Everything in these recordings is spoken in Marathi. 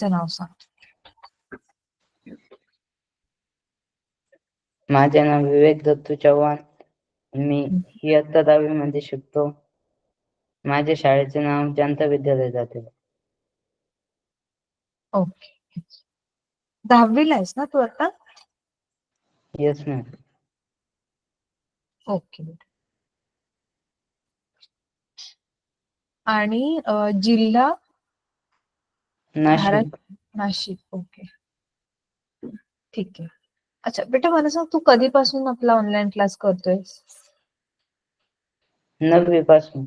नाव सांग. माझे नाव विवेक दत्तू चव्हाण. मी इयत्ता 10वी मध्ये शिकतो. माझ्या शाळेचे नाव जनता विद्यालय जाते. ओके. 10वीला आहेस ना तू आता? Yes ma'am. ओके. आणि जिल्हा नाशिक. नाशिक. ओके, ठीक आहे. अच्छा बेटा, मला सांग, तू कधीपासून आपला ऑनलाईन क्लास करतोय? 9वी पासून.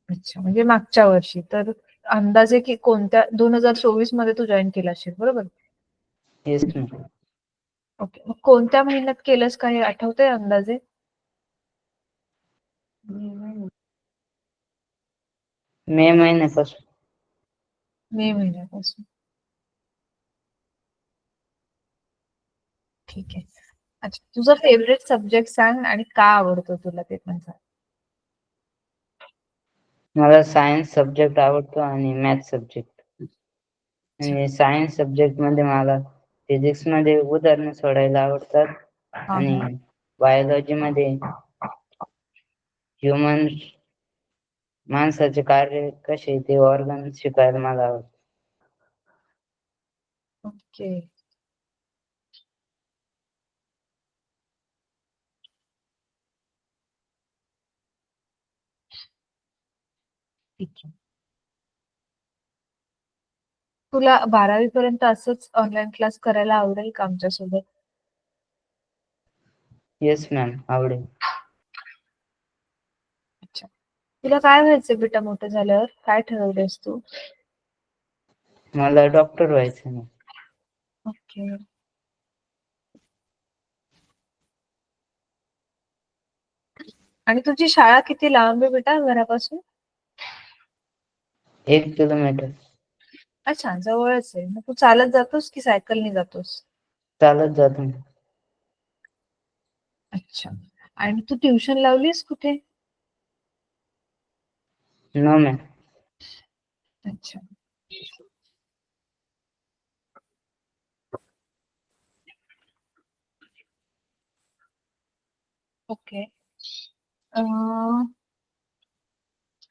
अच्छा, म्हणजे मागच्या वर्षी. तर अंदाजे की कोणत्या 2024 मध्ये तू जॉईन केला असेल, बरोबर? Yes ma'am. ओके, मग कोणत्या महिन्यात केलंस का हे आठवतंय अंदाजे? मे महिन्यापासून. मे महिन्यापासून. ठीक आहे. अच्छा, तुझा फेवरेट सब्जेक्ट सांग आणि का आवडतो तुला ते पण सांग. मला सायन्स सब्जेक्ट आवडतो आणि मॅथ सब्जेक्ट. आणि सायन्स सब्जेक्ट मध्ये मला फिजिक्स मध्ये उदाहरणं सोडायला आवडतात आणि बायोलॉजी मध्ये ह्युमन माणसाचे कार्य कसे ते ऑर्गन शिकायला मला आवडतं. ओके. ठीक आहे. तुला 12वी पर्यंत असंच ऑनलाईन क्लास करायला आवडेल का आमच्यासोबत? येस मॅम, आवडेल. अच्छा, तुला काय व्हायचंय बेटा मोठं झाल्यावर? काय ठरवलंयस तू? मला डॉक्टर व्हायचं आहे. ओके. आणि तुझी शाळा किती लांब आहे बेटा घरापासून? 1 किलोमीटर. अच्छा, जवळच आहे. मग तू चालत जातोस की सायकलने जातोस? चालत जातो. अच्छा, आणि तू ट्युशन लावलीस कुठे? No ma'am. अच्छा. ओके.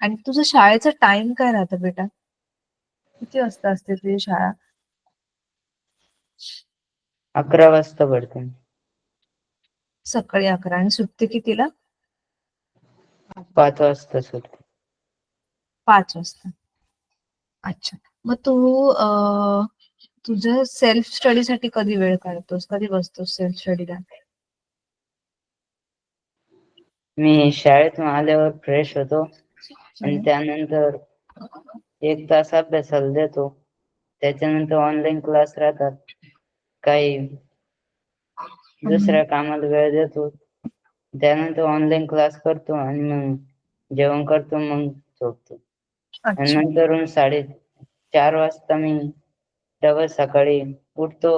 आणि तुझं शाळेचं टाइम काय राहतं बेटा? किती वाजता असते तुझी शाळा? 11 वाजता पडते. सकाळी 11. आणि सुटते कितीला? 5 वाजता सुटते. 5 वाजता. अच्छा, मग तू तुझं सेल्फ स्टडीसाठी कधी वेळ काढतोस? कधी बसतोस सेल्फ स्टडीला? मी शाळेतून आल्यावर फ्रेश होतो आणि त्यानंतर 1 तास अभ्यासाला देतो. त्याच्यानंतर ऑनलाईन क्लास राहतात. काही दुसऱ्या कामाला वेळ देतो. त्यानंतर ऑनलाईन क्लास करतो आणि मग जेवण करतो, मग झोपतो. आणि अच्छा. नंतर 4:30 वाजता मी डबल सकाळी उठतो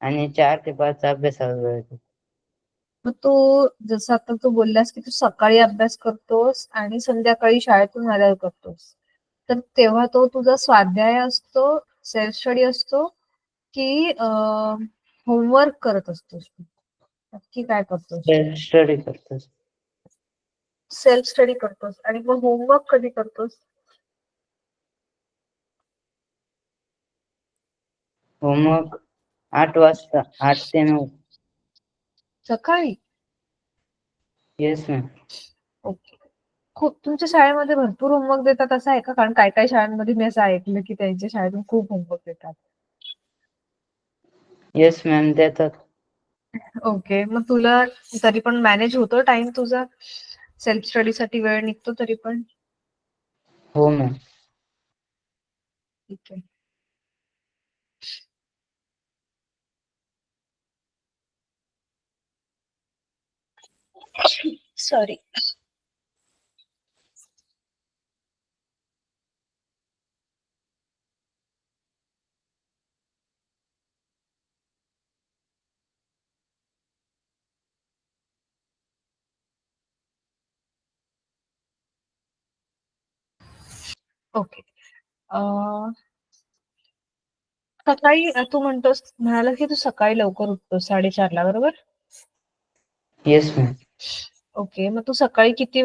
आणि 4 ते 5 अभ्यासाला वेळ देतो. मग तू जसं आता तू बोललास की तू सकाळी अभ्यास करतोस आणि संध्याकाळी शाळेतून आल्यावर करतोस, तर तेव्हा तो तुझा स्वाध्याय असतो, सेल्फ स्टडी असतो की होमवर्क करत असतोस? नक्की काय करतोस? सेल्फ स्टडी करतो. सेल्फ स्टडी करतोस. आणि मग होमवर्क कधी करतोस? होमवर्क 8 वाजता, 8 ते 9. सकाळी? Yes ma'am. ओके. खूप तुमच्या शाळेमध्ये भरपूर होमवर्क देतात असं आहे का? कारण काही काही शाळांमध्ये मी असं ऐकलं की त्यांच्या शाळेतून खूप होमवर्क देतात. येस मॅम, देतात. ओके, मग तुला तरी पण मॅनेज होतो टाइम तुझा? सेल्फ स्टडी साठी वेळ निघतो तरी पण? हो मॅम. ठीक आहे. सॉरी. ओके. सकाळी तू म्हणाला की तू सकाळी लवकर उठतोस 4:30ला, बरोबर? Yes ma'am. ओके, मग तू सकाळी किती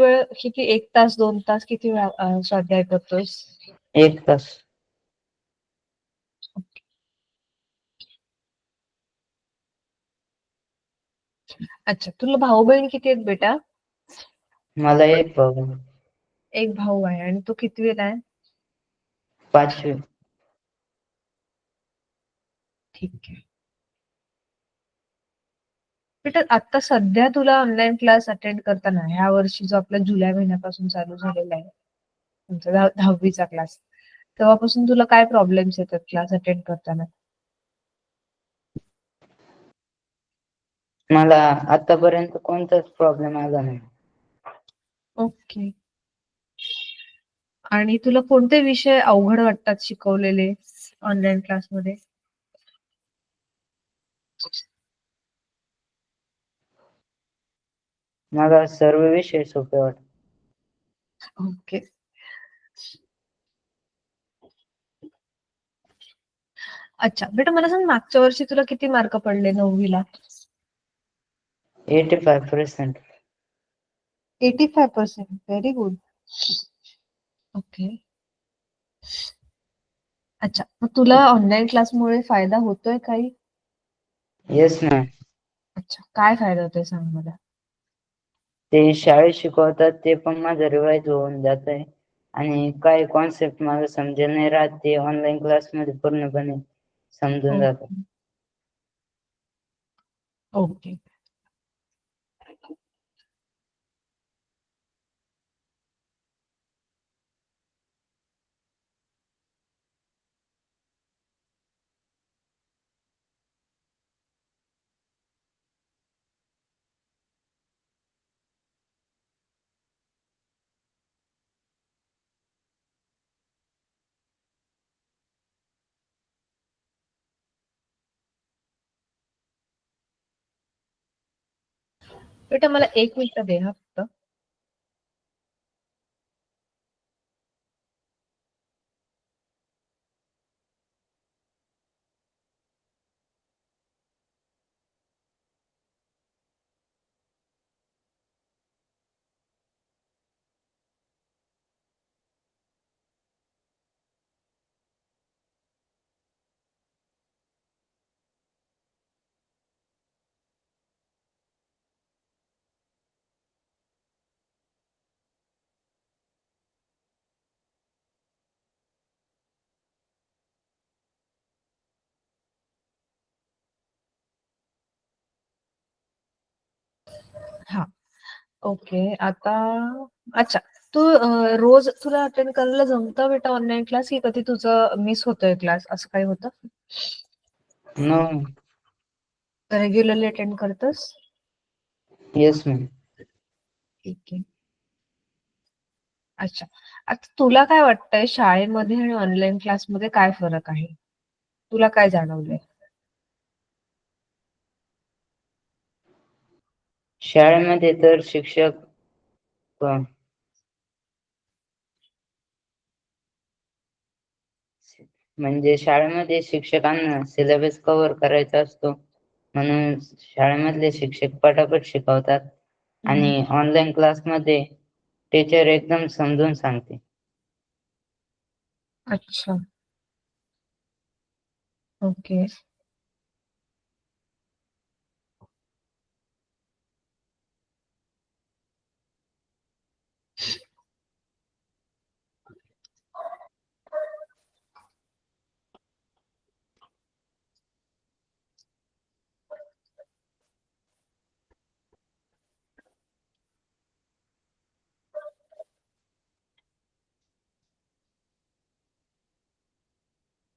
1 तास 2 तास किती वेळा स्वाध्याय करतोस? 1 तास. अच्छा, तुला भाऊ बहीण किती आहेत बेटा? मला एक भाऊ आहे. एक भाऊ आहे आणि तो कितवीला आहे? 5वी. ठीक आहे. बेटा आता सध्या तुला ऑनलाईन क्लास अटेंड करताना ह्या वर्षी जो आपला जुलै महिन्यापासून चालू झालेला आहे तुमचा 10वीचा क्लास, तेव्हापासून तुला काय प्रॉब्लेम्स येतात क्लास अटेंड करताना? मला आतापर्यंत कोणताच प्रॉब्लेम आला नाही. ओके. आणि तुला कोणते विषय अवघड वाटतात शिकवलेले ऑनलाईन क्लासमध्ये? मला सर्व विषय सोपे वाटतात. ओके. अच्छा बेटा, मला सांग मागच्या वर्षी तुला किती मार्क पडले 9वीला? 85%. 85%. Very good. ओके. अच्छा, मग तुला ऑनलाईन क्लासमुळे फायदा होतोय काही? Yes ma'am. अच्छा, काय फायदा होतोय सांग मला? ते शाळेत शिकवतात ते पण माझं रिवाइज होऊन जात आहे आणि काही कॉन्सेप्ट मला समजेल नाही राहत ते ऑनलाईन क्लासमध्ये पूर्णपणे समजून जातात. ओके. बेटा मला 1 मिनिट दे हा फक्त. हा. ओके. आता अच्छा, तू रोज तुला अटेंड करायला जमतं बेटा ऑनलाईन क्लास, की कधी तुझं मिस होतोय क्लास असं काही होतं? नो. रेग्युलरली अटेंड करतोस? Yes ma'am. ठीक आहे. अच्छा, आता तुला काय वाटतंय शाळेमध्ये आणि ऑनलाईन क्लासमध्ये काय फरक आहे? तुला काय जाणवलंय? शाळेमध्ये तर शिक्षक म्हणजे शाळेमध्ये शिक्षकांना सिलेबस कव्हर करायचा असतो म्हणून शाळेमधले शिक्षक पटापट शिकवतात आणि ऑनलाईन क्लासमध्ये टीचर एकदम समजून सांगते. अच्छा. ओके.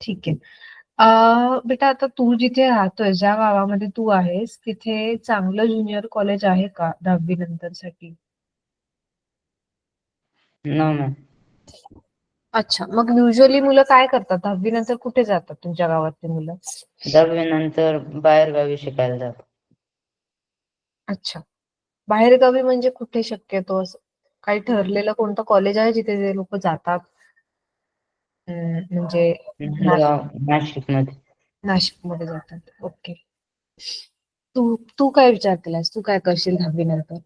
ठीक आहे. बेटा आता तू जिथे राहतोय, ज्या गावामध्ये तू आहेस, तिथे चांगलं ज्युनियर कॉलेज आहे का 10वी नंतरसाठी? No ma'am. अच्छा, मग युजुअली मुलं काय करतात? 10वी नंतर कुठे जातात तुमच्या गावातली मुलं? 10वी नंतर बाहेर गावी शिकायला जातात. अच्छा. बाहेरगावी म्हणजे कुठे शक्यतो असं? काही ठरलेलं कोणतं कॉलेज आहे जिथे ते लोकं जातात? म्हणजे नाशिकमध्ये. नाशिकमध्ये जातात. ओके. तू तू काय विचार केलास? तू काय करशील 10वी नंतर?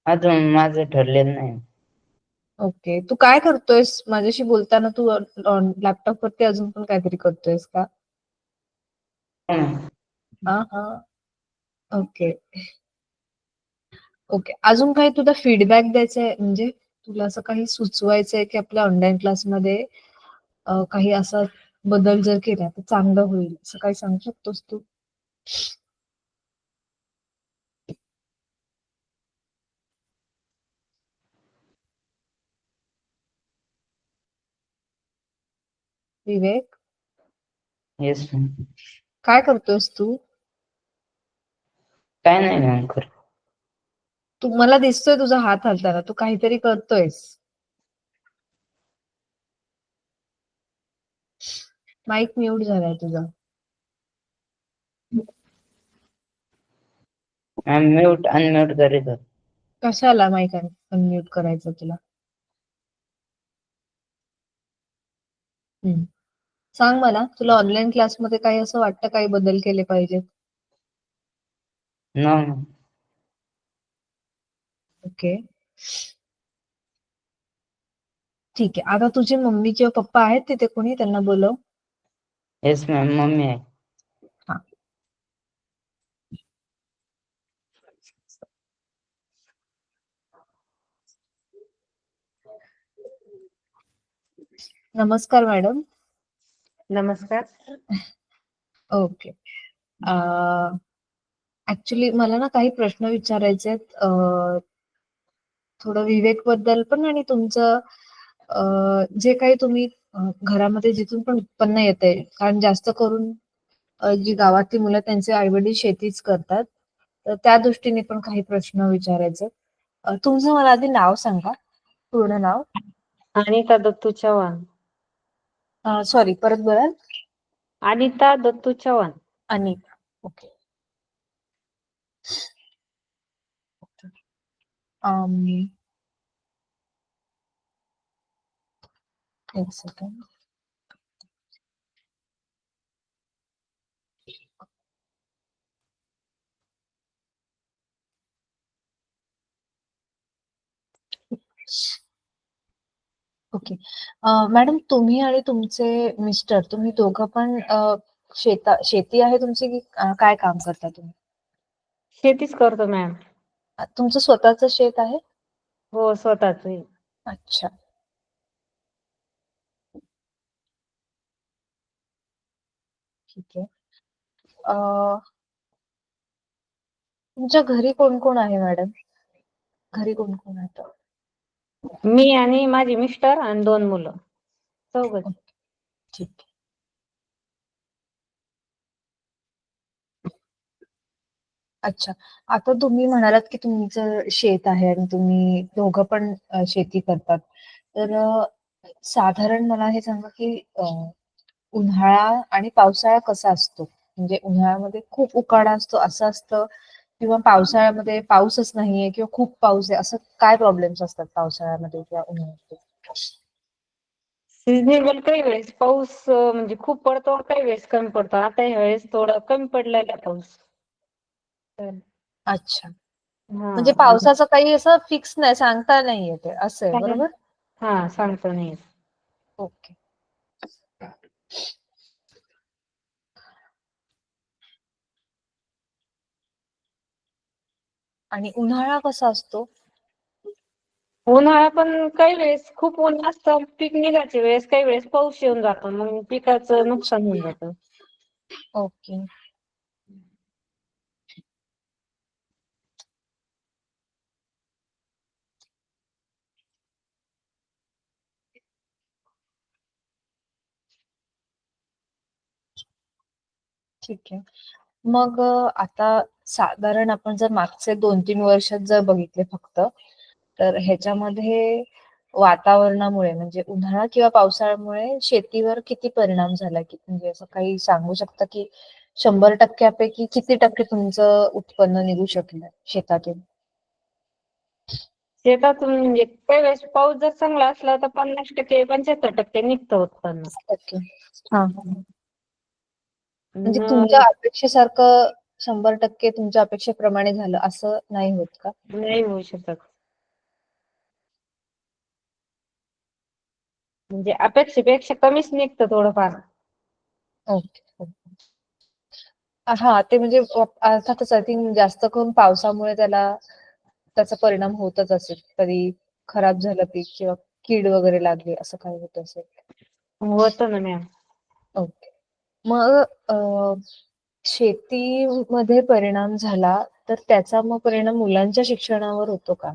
अजून माझं ठरलेलं नाही. ओके. तू काय करतोयस? माझ्याशी बोलताना तू लॅपटॉप वरती अजून पण काहीतरी करतोयस का? हा हा. ओके. ओके. अजून काही तुला फीडबॅक द्यायचा आहे, म्हणजे तुला असं काही सुचवायचंय की आपल्या ऑनलाईन क्लासमध्ये काही असा बदल जर केला तर चांगलं होईल, असं काही सांगू शकतोस तू? विवेक, येस मॅम. काय करतोयस तू? काय नाही मॅम करत. तू मला दिसतोय तुझा हात हलताना, तू काहीतरी करतोयस. माईक म्यूट झालाय तुझा. मॅम म्यूट अनम्यूट करीत होतो. कशाला माईक अनम्यूट करायचं तुला? हम्म. सांग मला, तुला ऑनलाईन क्लासमध्ये काही असं वाटतं काही बदल केले पाहिजेत? नो. ओके. ठीक आहे. आता तुझे मम्मी किंवा पप्पा आहेत तिथे कोणी? त्यांना बोलव. येस मॅम, मम्मी आहे. हा. नमस्कार मॅडम. नमस्कार. ओके. ऍक्च्युली मला ना काही प्रश्न विचारायचे आहेत, थोडं विवेक बद्दल पण आणि तुमचं जे काही तुम्ही घरामध्ये जिथून पण उत्पन्न येते, कारण जास्त करून जी गावातली मुलं त्यांचे आईवडील शेतीच करतात, तर त्या दृष्टीने पण काही प्रश्न विचारायचे. तुमचं मला आधी नाव सांगा, पूर्ण नाव. अनिता दत्तू चव्हाण. सॉरी, परत बोलाल? अनिता दत्तू चव्हाण. अनिता. ओके. एक सेकंड. ओके. मॅडम, तुम्ही आणि तुमचे मिस्टर, तुम्ही दोघं पण शेती आहे तुमची की काय काम करता तुम्ही? शेतीच करतो मॅम. तुमचं स्वतःचं शेत आहे? हो, स्वतःच. अच्छा. ठीक आहे. तुमच्या घरी कोण कोण आहे मॅडम? घरी कोण कोण आहे? मी आणि माझे मिस्टर आणि 2 मुलं, चौघच. ठीक आहे. अच्छा. आता तुम्ही म्हणालात की तुमचं शेत आहे आणि तुम्ही दोघं पण शेती करतात. तर साधारण मला हे सांगा की उन्हाळा आणि पावसाळा कसा असतो? म्हणजे उन्हाळ्यामध्ये खूप उकाडा असतो असं असतं, किंवा पावसाळ्यामध्ये पाऊसच नाहीये किंवा खूप पाऊस आहे, असं काय प्रॉब्लेम्स असतात पावसाळ्यामध्ये किंवा उन्हाळ्यामध्ये? सिजनेबल काही वेळेस पाऊस म्हणजे खूप पडतो, काही वेळेस कमी पडतो. आता ह्या वेळेस थोडा कमी पडलेला पाऊस. अच्छा. म्हणजे हा. पावसाचं काही असं फिक्स नाही, सांगता नाही येते, असं आहे बरोबर? हा, सांगतो नाही. ओके. आणि उन्हाळा कसा असतो? उन्हाळा पण काही वेळेस खूप ऊन असतं, पीक निघायच्या वेळेस काही वेळेस पाऊस येऊन जातो, मग पिकाचं नुकसान होऊन जातं. ओके. ठीक आहे. मग आता साधारण आपण जर मागचे 2-3 वर्षात जर बघितले फक्त, तर ह्याच्यामध्ये वातावरणामुळे म्हणजे उन्हाळा किंवा पावसाळ्यामुळे शेतीवर किती परिणाम झाला, की म्हणजे असं काही सांगू शकता की 100% पैकी किती टक्के तुमचं उत्पन्न निघू शकलं शेतातून? शेतातून म्हणजे काही वेळेस पाऊस जर चांगला असला तर 50% 75% निघतं उत्पन्न. ओके. हा हा. म्हणजे तुमच्या न- अपेक्षेसारखं 100% तुमच्या अपेक्षेप्रमाणे झालं असं नाही होत का? नाही होऊ शकत. म्हणजे अपेक्षेपेक्षा कमीच निघतं थोडंफार. ओके. हा ते म्हणजे अर्थातच आय थिंक जास्त करून पावसामुळे त्याचा परिणाम होतच असेल. कधी खराब झालं पीक किंवा कीड वगैरे लागली असं काही होत असेल. होतं ना मॅम. ओके. मग शेतीमध्ये परिणाम झाला तर त्याचा मग परिणाम मुलांच्या शिक्षणावर होतो का?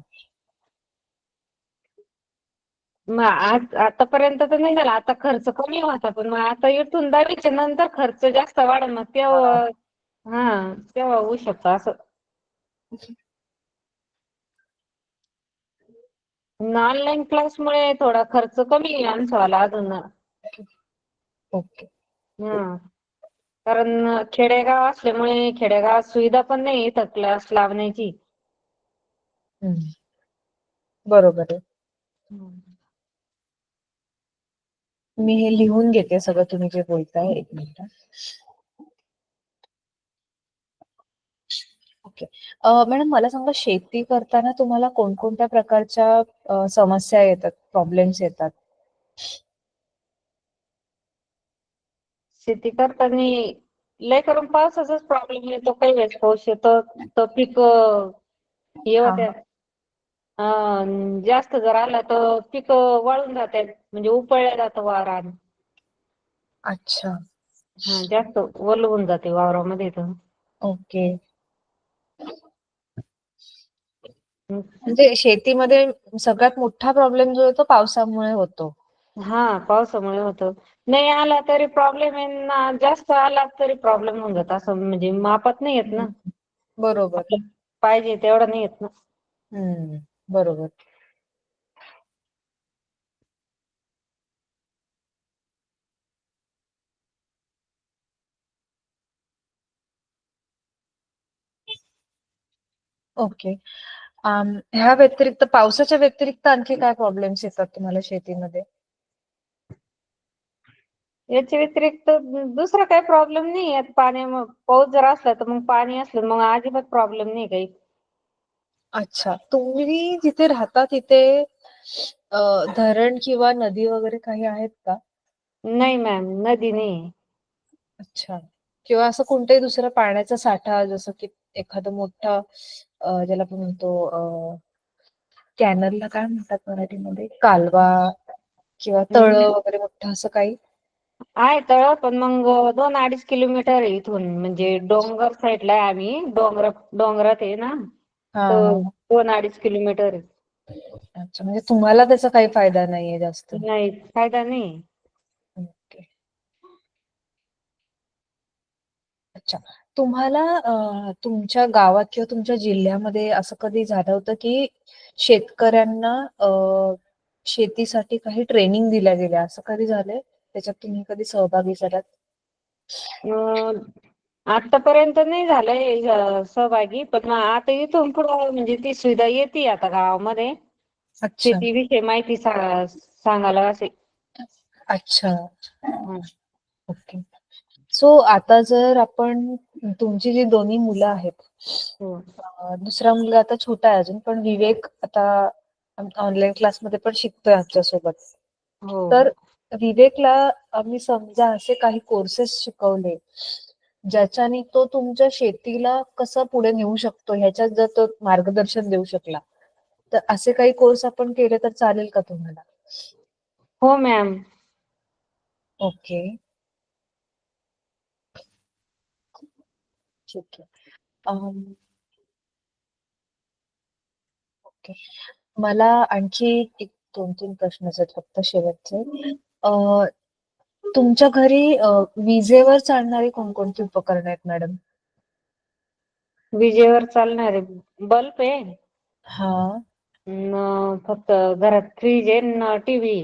मग आज आतापर्यंत तर नाही झाला. आता खर्च कमी होता पण मग आता इथून 10वीच्या नंतर खर्च जास्त वाढेल मग हा. तेव्हा होऊ शकतं असं. ऑनलाईन क्लासमुळे थोडा खर्च कमी आहे आमचावाला अजून. ओके. हं. कारण खेडेगाव असल्यामुळे खेडेगावात सुविधा पण नाही इथं क्लास लावण्याची. हम्म. बरोबर आहे. मी हे लिहून घेते सगळं तुम्ही जे बोलताय. एक मिनिट. ओके. मॅडम मला सांगा शेती करताना तुम्हाला कोणकोणत्या प्रकारच्या समस्या येतात, प्रॉब्लेम्स येतात? शेती करताना लय करून पावसाचाच प्रॉब्लेम येतो. काही वेळेस पाऊस येतो तर पीक हे हा होत्या. जास्त जर आला तर पीक वाळून जातात म्हणजे उपळल्या जातं वावरात. अच्छा. जास्त ओलं होऊन जाते वावरामध्ये तर. ओके. म्हणजे शेतीमध्ये सगळ्यात मोठा प्रॉब्लेम जो आहे तो पावसामुळे होतो. पावसामुळे होतं. नाही आला तरी प्रॉब्लेम आहे ना जास्त आला तरी प्रॉब्लेम होऊन जात असं म्हणजे मापात नाही येत ना. बरोबर. आपलं पाहिजे तेवढं नाही येत ना. बरोबर. ओके. ह्या व्यतिरिक्त पावसाच्या व्यतिरिक्त आणखी काय प्रॉब्लेम्स येतात तुम्हाला शेतीमध्ये? याच्या व्यतिरिक्त दुसरा काही प्रॉब्लेम नाही येत. पाऊस जर असला तर मग पाणी असलं मग अजिबात प्रॉब्लेम नाही काही. अच्छा. तुम्ही जिथे राहता तिथे धरण किंवा नदी वगैरे काही आहेत का? नाही मॅम नदी नाही. अच्छा. किंवा असं कोणताही दुसरा पाण्याचा साठा जसं की एखादं मोठं ज्याला आपण म्हणतो कॅनलला काय म्हणतात मराठीमध्ये? कालवा किंवा तळं वगैरे मोठं असं काही? आहे तळ पण मग 2-2.5 किलोमीटर आहे इथून म्हणजे डोंगर साईडला आहे आम्ही डोंगरात आहे ना हा तर हा. 2-2.5 किलोमीटर आहे. अच्छा. म्हणजे तुम्हाला त्याचा काही फायदा नाहीये जास्त. नाही फायदा नाही. ओके. अच्छा. तुम्हाला तुमच्या गावात किंवा तुमच्या जिल्ह्यामध्ये असं कधी झालं होतं की शेतकऱ्यांना शेतीसाठी काही ट्रेनिंग दिल्या गेल्या असं कधी झालंय? त्याच्यात तुम्ही कधी सहभागी झालात? अं, आतापर्यंत नाही झालंय सहभागी पण मग आता इथून पुढं म्हणजे ती सुविधा येते आता गावामध्ये. अच्छा. शेतीविषयी माहिती सांगायला असे. अच्छा. हं. ओके. सो आता जर आपण तुमची जी दोन्ही मुलं आहेत, हो. दुसरा मुलगा आता छोटा आहे अजून, पण विवेक आता ऑनलाईन क्लासमध्ये पण शिकतोय आमच्यासोबत. हो. तर विवेकला आम्ही समजा असे काही कोर्सेस शिकवले, ज्याच्याने तो तुमच्या शेतीला कसं पुढे नेऊ शकतो ह्याच्यात जर तो मार्गदर्शन देऊ शकला, तर असे काही कोर्स आपण केले तर चालेल का तुम्हाला? हो मॅम. ओके. ठीक आहे. ओके. मला आणखी एक 2-3 प्रश्न आहेत फक्त शेवटचे. तुमच्या घरी विजेवर चालणारी कोणकोणती उपकरणं आहेत मॅडम? विजेवर चालणारे बल्ब आहे. हां. फक्त घरात फ्रीज आहे न टीव्ही.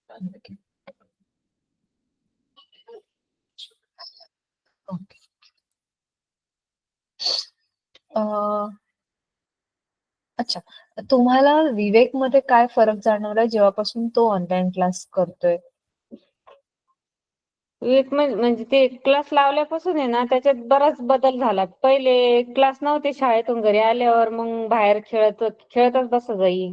ओके. ओके. अच्छा. तुम्हाला विवेकमध्ये काय फरक जाणवला जेव्हापासून तो ऑनलाईन क्लास करतोय? एक म्हणजे ते क्लास लावल्यापासून आहे ना त्याच्यात बराच बदल झाला. पहिले क्लास नव्हते, शाळेतून घरी आल्यावर मग बाहेर खेळतच बसा जाई.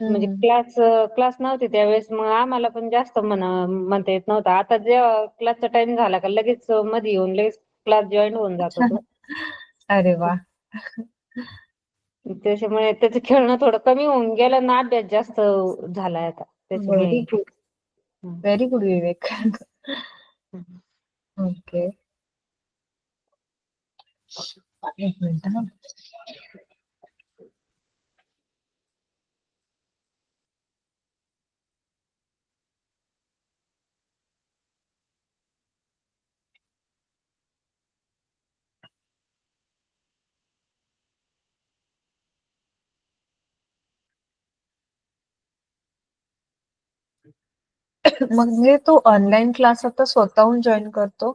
म्हणजे हम्म. क्लास नव्हते त्यावेळेस मग आम्हाला पण जास्त म्हणता येत नव्हतं. आता जेव्हा क्लासचा टाइम झाला का लगेच मध्ये येऊन लगेच क्लास जॉईन होऊन जातो तो. अरे वा. त्याच्यामुळे त्याचं खेळणं थोडं कमी होऊन गेलं ना, अभ्यास जास्त झालाय आता त्याच्यामुळे. Very good. व्हेरी गुड विवेक. ओके. एक मिनिट हा. मग म्हणजे तो ऑनलाईन क्लास आता स्वतःहून जॉईन करतो?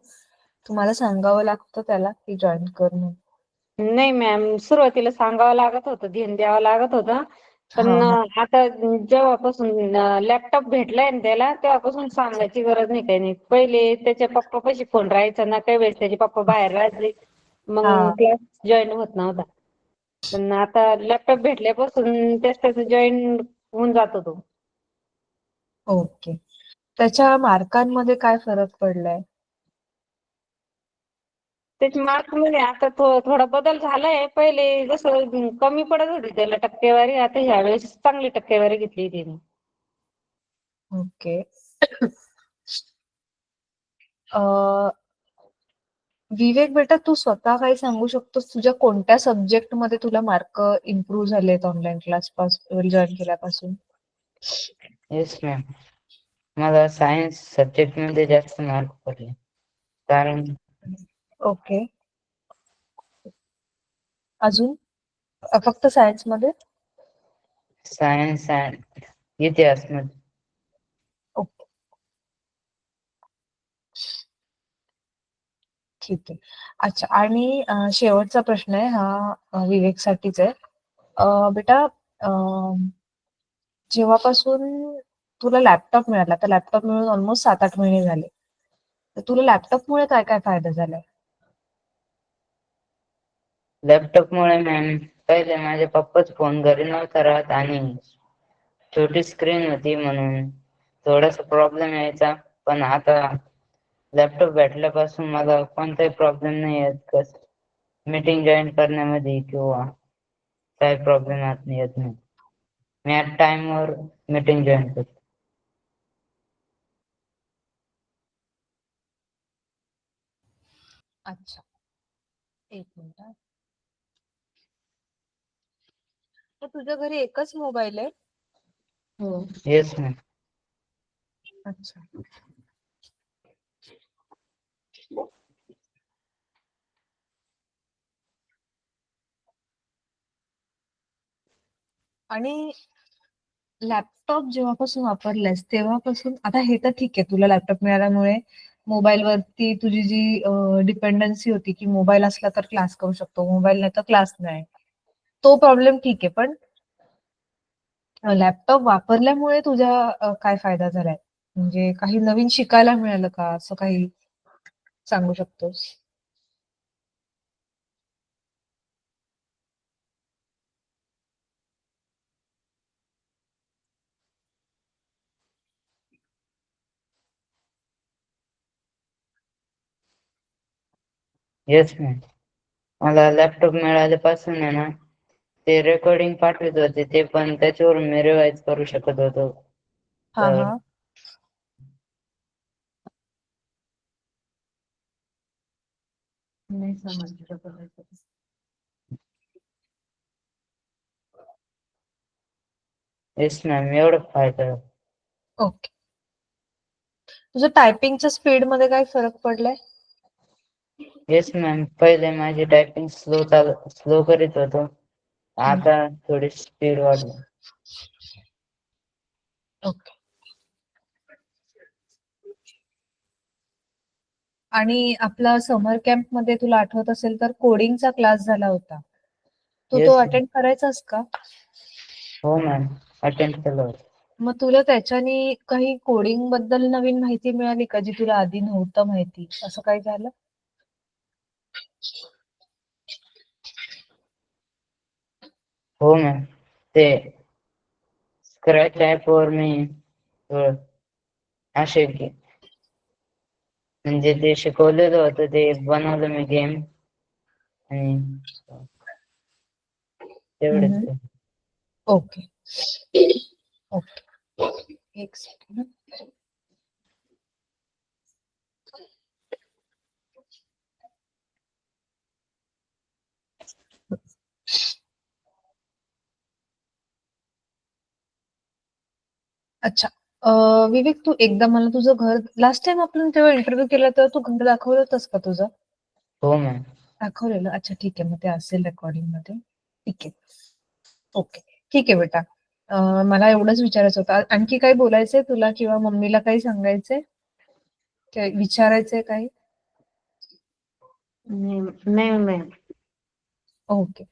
तुम्हाला सांगावं लागतं त्याला की जॉईन कर म्हणून? नाही मॅम, सुरुवातीला सांगावं लागत होतं, ध्यान द्यावं लागत होतं. पण हा हा. आता जेव्हापासून लॅपटॉप भेटलाय ना त्याला तेव्हापासून सांगायची गरज नाही, काही नाही. पहिले त्याच्या पप्पापाशी फोन राहायचा ना, काही वेळेस त्याचे पप्पा बाहेर राहायचे मग हा. क्लास जॉईन होत नव्हता. पण आता लॅपटॉप भेटल्यापासून त्याचं जॉईन होऊन जातो तो. ओके. त्याच्या मार्कांमध्ये काय फरक पडलाय? त्याच्या मार्कमध्ये आता थोडा बदल झालाय. पहिले जसं कमी पडत होती त्याला टक्केवारी, आता ह्यावेळेस चांगली टक्केवारी घेतली त्याने. ओके. विवेक बेटा, तू स्वतः काही सांगू शकतोस तुझ्या कोणत्या सब्जेक्ट मध्ये तुला मार्क इम्प्रूव्ह झालेत ऑनलाईन क्लास जॉईन केल्यापासून? Yes ma'am. मला सायन्स सब्जेक्ट मध्ये जास्त मार्क पडले. कारण ओके. अजून फक्त सायन्स मध्ये? सायन्स अँड इतिहास मध्ये. ओके. ठीक आहे. अच्छा. आणि शेवटचा प्रश्न आहे हा, विवेकसाठीच आहे. बेटा, जेव्हापासून तुला लॅपटॉप मिळाला, तर लॅपटॉप मिळून ऑलमोस्ट 7-8 महिने झाले. तर तुला लॅपटॉपमुळे काय काय फायदा झालाय? लॅपटॉप मुळे मॅम, पहिले माझे पप्पाच फोन घरी नव्हता राहत आणि छोटी स्क्रीन होती म्हणून थोडासा प्रॉब्लेम यायचा. पण आता लॅपटॉप भेटल्यापासून मला कोणताही प्रॉब्लेम नाही येत. मीटिंग जॉईन करण्यामध्ये किंवा काही प्रॉब्लेम येत नाही. मी ऍट टाइमवर मीटिंग जॉईन करतो. अच्छा. एक मिनिट हा. तर तुझ्या घरी एकच मोबाईल आहे? हो. Yes ma'am. अच्छा. आणि लॅपटॉप जेव्हापासून वापरलायस तेव्हापासून, आता हे तर ठीक आहे, तुला लॅपटॉप मिळाल्यामुळे मोबाईल वरती तुझी जी डिपेंडन्सी होती की मोबाईल असला तर क्लास करू शकतो, मोबाईल नाही तर क्लास नाही, तो प्रॉब्लेम ठीक आहे. पण लॅपटॉप वापरल्यामुळे तुझा काय फायदा झालाय? म्हणजे काही नवीन शिकायला मिळालं का, असं काही सांगू शकतोस? Yes ma'am. मला लॅपटॉप मिळाल्यापासून आहे ना, ते रेकॉर्डिंग पाठवत होते ते पण त्याच्यावरून मी रिवाइज करू शकत होतो. हा तर हा. नाही समजलं. येस मॅम, एवढं फायदा. ओके. तुझं टायपिंगच्या स्पीड मध्ये काय फरक पडलाय? येस मॅम, पहिले माझी टायपिंग स्लो करीत होतो. आता थोडी स्पीड वाढली. ओके. आणि आपला समर कॅम्प मध्ये तुला आठवत असेल तर कोडिंगचा क्लास झाला होता. तू Yes, तो ma'am. अटेंड करायचास का? हो मॅम, अटेंड केलं होतं. मग तुला त्याच्याने काही कोडिंग बद्दल नवीन माहिती मिळाली का, जी तुला आधी नव्हतं माहिती, असं काही झालं? हो मॅम, ते स्क्रॅच वर मी असे म्हणजे ते शिकवलेलं होतं, ते बनवलं मी गेम आणि तेवढंच. ओके ओके, एक सेकंड. अच्छा. विवेक, तू एकदा मला तुझं घर, लास्ट टाइम आपण तेव्हा इंटरव्ह्यू केला तेव्हा तू घर दाखवलं होतंस का तुझं? हो मॅम. दाखवलेलं. अच्छा, ठीक आहे, मग ते असेल रेकॉर्डिंग मध्ये. ठीक आहे. ओके, ठीक आहे बेटा. मला एवढंच विचारायचं होतं. आणखी काही बोलायचंय तुला किंवा मम्मीला काही सांगायचंय, काही विचारायचंय काही? नाही मॅम. ओके.